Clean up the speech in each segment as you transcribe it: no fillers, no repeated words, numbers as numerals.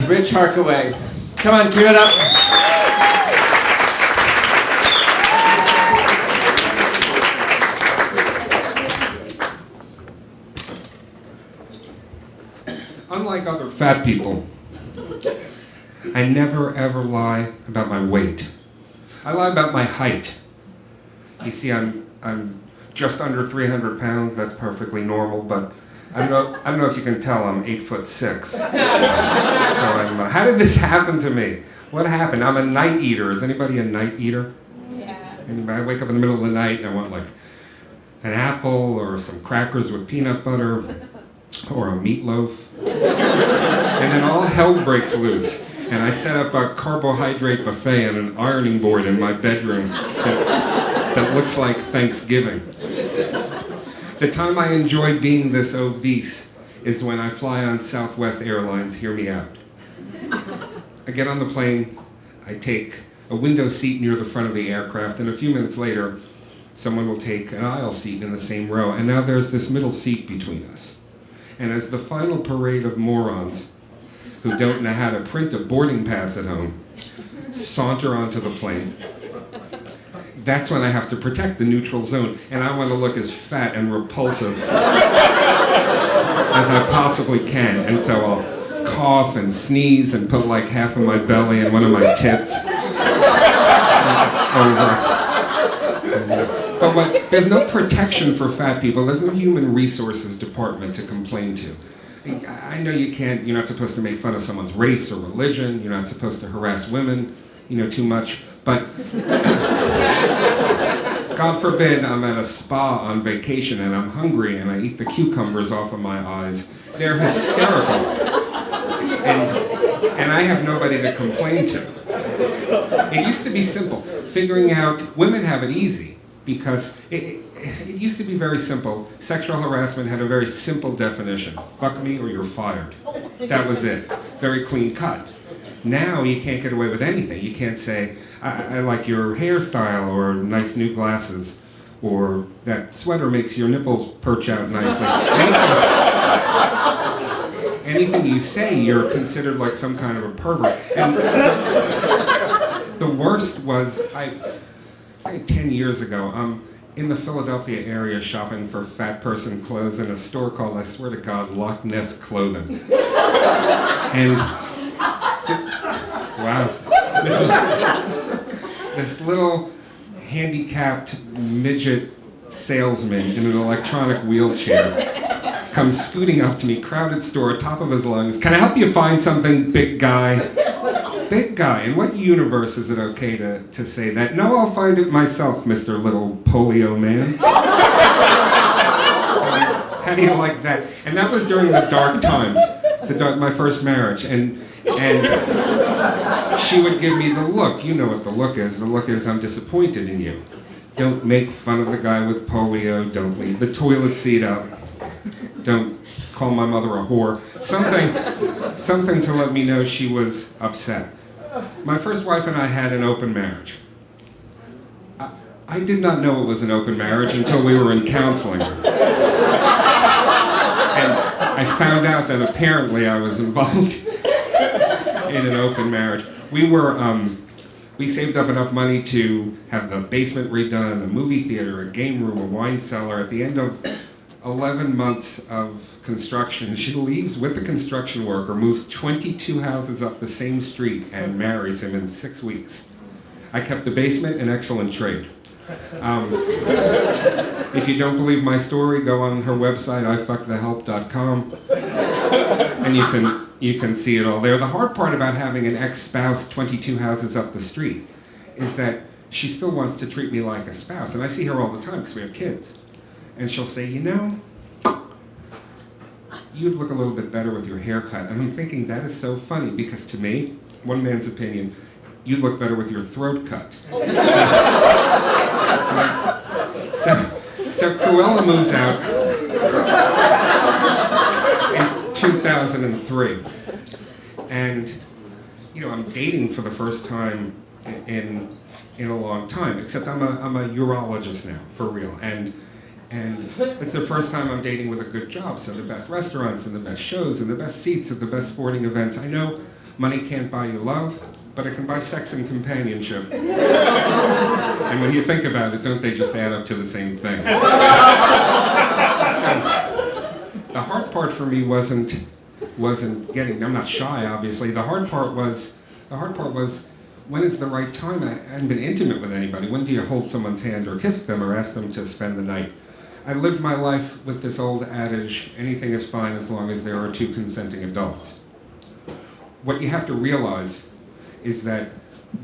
Rich Harkaway. Come on, give it up. Unlike other fat people, I never ever lie about my weight. I lie about my height. You see, I'm just under 300 pounds. That's perfectly normal, but I don't know if you can tell I'm 8'6". So how did this happen to me? What happened? I'm a night eater. Is anybody a night eater? Yeah. Anybody? I wake up in the middle of the night and I want like an apple or some crackers with peanut butter or a meatloaf. And then all hell breaks loose. And I set up a carbohydrate buffet on an ironing board in my bedroom that looks like Thanksgiving. The time I enjoy being this obese is when I fly on Southwest Airlines. Hear me out. I get on the plane, I take a window seat near the front of the aircraft, and a few minutes later, someone will take an aisle seat in the same row, and now there's this middle seat between us. And as the final parade of morons who don't know how to print a boarding pass at home saunter onto the plane, that's when I have to protect the neutral zone, and I want to look as fat and repulsive as I possibly can, and so I'll cough and sneeze and put like half of my belly and one of my tits over. But there's no protection for fat people. There's no human resources department to complain to. I know you're not supposed to make fun of someone's race or religion. You're not supposed to harass women, too much. But God forbid I'm at a spa on vacation and I'm hungry and I eat the cucumbers off of my eyes. They're hysterical. And I have nobody to complain to. It used to be simple. Figuring out, women have it easy because it used to be very simple. Sexual harassment had a very simple definition. Fuck me or you're fired. That was it. Very clean cut. Now you can't get away with anything. You can't say, I like your hairstyle or nice new glasses or that sweater makes your nipples perch out nicely. Anything you say, you're considered like some kind of a pervert. And the worst was, I think 10 years ago, I'm in the Philadelphia area shopping for fat person clothes in a store called, I swear to God, Loch Ness Clothing. And wow. This little handicapped midget salesman in an electronic wheelchair comes scooting up to me, crowded store, top of his lungs. Can I help you find something, big guy? Big guy. In what universe is it okay to say that? No, I'll find it myself, Mr. Little Polio Man. How do you like that? And that was during the dark times, my first marriage. And she would give me the look. You know what the look is. The look is, I'm disappointed in you. Don't make fun of the guy with polio. Don't leave the toilet seat up. Don't call my mother a whore. Something to let me know she was upset. My first wife and I had an open marriage. I did not know it was an open marriage until we were in counseling. And I found out that apparently I was involved in an open marriage. We saved up enough money to have the basement redone, a movie theater, a game room, a wine cellar. At the end of 11 months of construction, she leaves with the construction worker, moves 22 houses up the same street, and marries him in 6 weeks. I kept the basement in excellent trade. If you don't believe my story, go on her website, ifuckthehelp.com, and you can see it all there. The hard part about having an ex-spouse 22 houses up the street is that she still wants to treat me like a spouse, and I see her all the time because we have kids. And she'll say, you'd look a little bit better with your haircut. And I'm thinking, that is so funny, because to me, one man's opinion, you'd look better with your throat cut. So Cruella moves out in 2003. And, I'm dating for the first time in a long time, except I'm a urologist now, for real. And it's the first time I'm dating with a good job, so the best restaurants and the best shows and the best seats at the best sporting events. I know Money can't buy you love, but it can buy sex and companionship. And when you think about it, don't they just add up to the same thing? So, the hard part for me wasn't getting, I'm not shy, obviously. The hard part was, when is the right time? I hadn't been intimate with anybody. When do you hold someone's hand or kiss them or ask them to spend the night? I lived my life with this old adage, anything is fine as long as there are two consenting adults. What you have to realize is that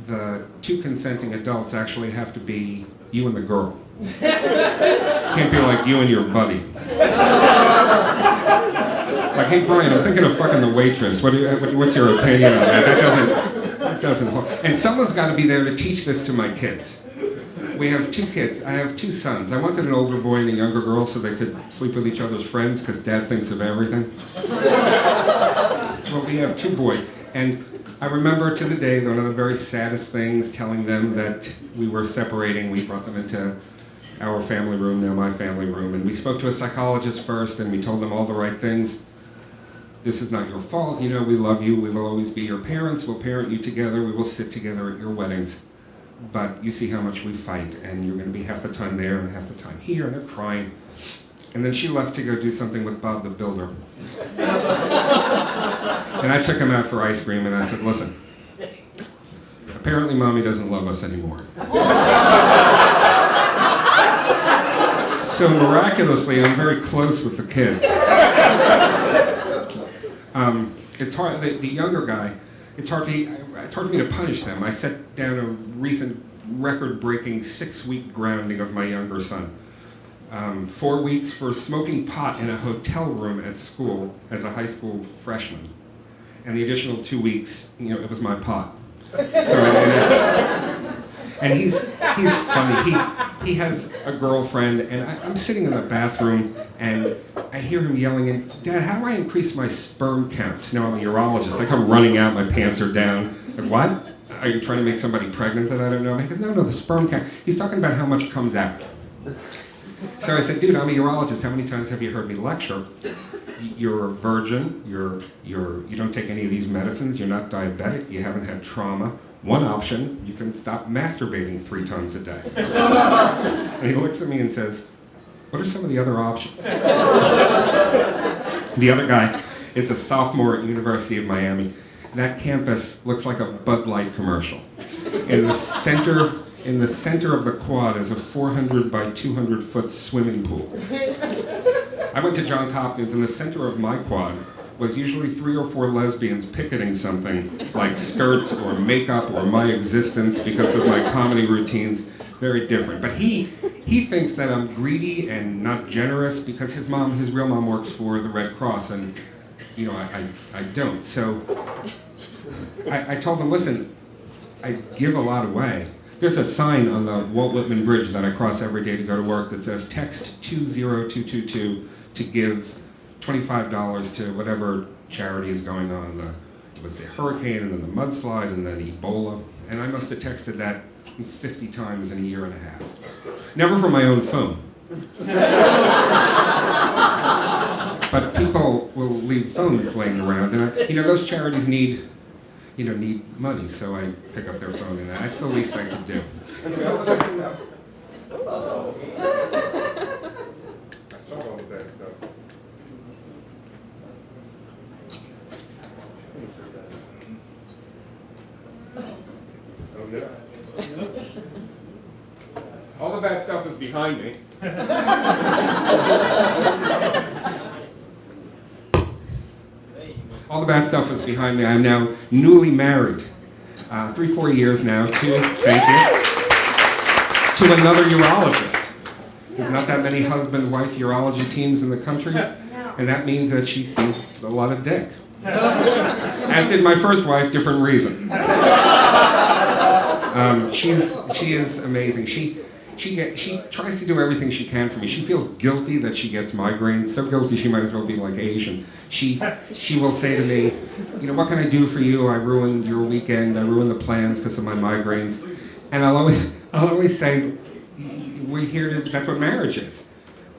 the two consenting adults actually have to be you and the girl. Can't be like you and your buddy. Like, hey Brian, I'm thinking of fucking the waitress. What's your opinion on that? That doesn't hold. And someone's got to be there to teach this to my kids. We have 2 kids. I have 2 sons. I wanted an older boy and a younger girl so they could sleep with each other's friends because Dad thinks of everything. Well, we have 2 boys. And I remember to the day one of the very saddest things, telling them that we were separating. We brought them into our family room, now my family room, and we spoke to a psychologist first and we told them all the right things. This is not your fault, you know, we love you, we will always be your parents, we'll parent you together, we will sit together at your weddings. But you see how much we fight, and you're going to be half the time there and half the time here, and they're crying. And then she left to go do something with Bob the Builder. And I took him out for ice cream, and I said, listen, apparently Mommy doesn't love us anymore. So miraculously, I'm very close with the kids. It's hard, the younger guy, it's hard for me to punish them. I set down a recent record-breaking 6-week grounding of my younger son. 4 weeks for smoking pot in a hotel room at school as a high school freshman. And the additional 2 weeks, you know, it was my pot. And he's funny. He has a girlfriend, and I'm sitting in the bathroom, and I hear him yelling, in, Dad, how do I increase my sperm count? Now I'm a urologist. I come running out, my pants are down. Like, what? Are you trying to make somebody pregnant that I don't know? I go, no, the sperm count. He's talking about how much comes out. So I said, dude, I'm a urologist. How many times have you heard me lecture? You're a virgin. You don't take any of these medicines. You're not diabetic. You haven't had trauma. One option, you can stop masturbating 3 times a day. And he looks at me and says, what are some of the other options? The other guy is a sophomore at University of Miami. That campus looks like a Bud Light commercial. In the center of the quad is a 400 by 200 foot swimming pool. I went to Johns Hopkins. In the center of my quad was usually 3 or 4 lesbians picketing something like skirts or makeup or my existence because of my comedy routines. Very different. But he thinks that I'm greedy and not generous because his real mom works for the Red Cross, and you know, I don't. So I told him, listen, I give a lot away. There's a sign on the Walt Whitman Bridge that I cross every day to go to work that says text 20222 to give $25 to whatever charity is going on. It was the hurricane and then the mudslide and then Ebola. And I must have texted that 50 times in a year and a half. Never from my own phone. But people will leave phones laying around. And you know, those charities need money, so I pick up their phone, and that's the least I could do. All the bad stuff is behind me. All the bad stuff is behind me. I'm now newly married. 3-4 years now to another urologist. There's not that many husband-wife urology teams in the country, and that means that she sees a lot of dick. As did my first wife, different reason. She is amazing. She tries to do everything she can for me. She feels guilty that she gets migraines, so guilty she might as well be like Asian. She will say to me, you know, what can I do for you? I ruined your weekend. I ruined the plans because of my migraines. And I'll always say, we're here to, that's what marriage is.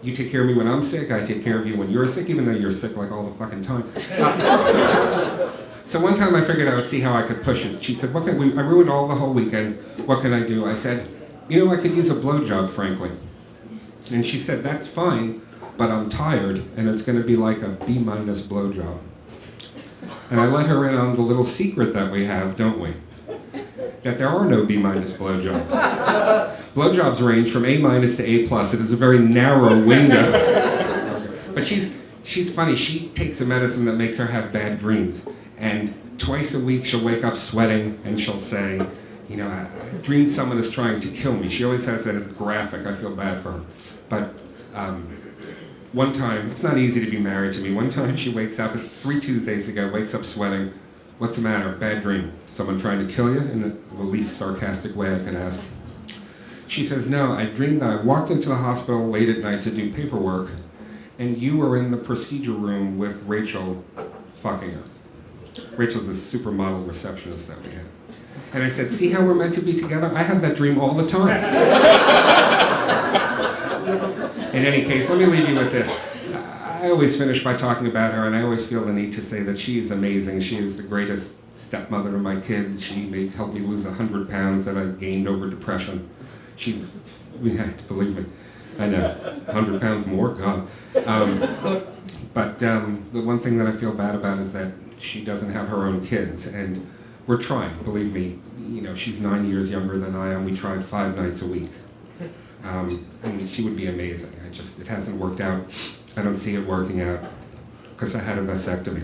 You take care of me when I'm sick, I take care of you when you're sick, even though you're sick like all the fucking time. So one time I figured I would see how I could push it. She said, I ruined all the whole weekend. What can I do? I said, I could use a blowjob, frankly. And she said, that's fine, but I'm tired, and it's going to be like a B- blowjob. And I let her in on the little secret that we have, don't we? That there are no B- blowjobs. Blowjobs range from A- to A+. It is a very narrow window. But she's funny. She takes a medicine that makes her have bad dreams. And twice a week she'll wake up sweating and she'll say, I dreamed someone is trying to kill me. She always says that it's graphic. I feel bad for her. But one time, it's not easy to be married to me. One time she wakes up, it's 3 Tuesdays ago, wakes up sweating. What's the matter? Bad dream. Someone trying to kill you? In the least sarcastic way I can ask. She says, no, I dreamed that I walked into the hospital late at night to do paperwork, and you were in the procedure room with Rachel fucking her. Rachel's the supermodel receptionist that we have. And I said, see how we're meant to be together? I have that dream all the time. In any case, let me leave you with this. I always finish by talking about her, and I always feel the need to say that she is amazing. She is the greatest stepmother to my kids. She helped me lose 100 pounds that I gained over depression. Believe me, I know, 100 pounds more, God. But the one thing that I feel bad about is that she doesn't have her own kids, and we're trying, believe me. She's 9 years younger than I am. We try 5 nights a week. And she would be amazing. It hasn't worked out. I don't see it working out because I had a vasectomy.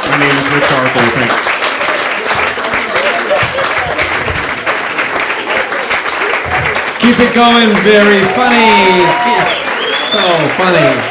My name is Rich Arthur. Thanks. Keep it going, very funny. So funny.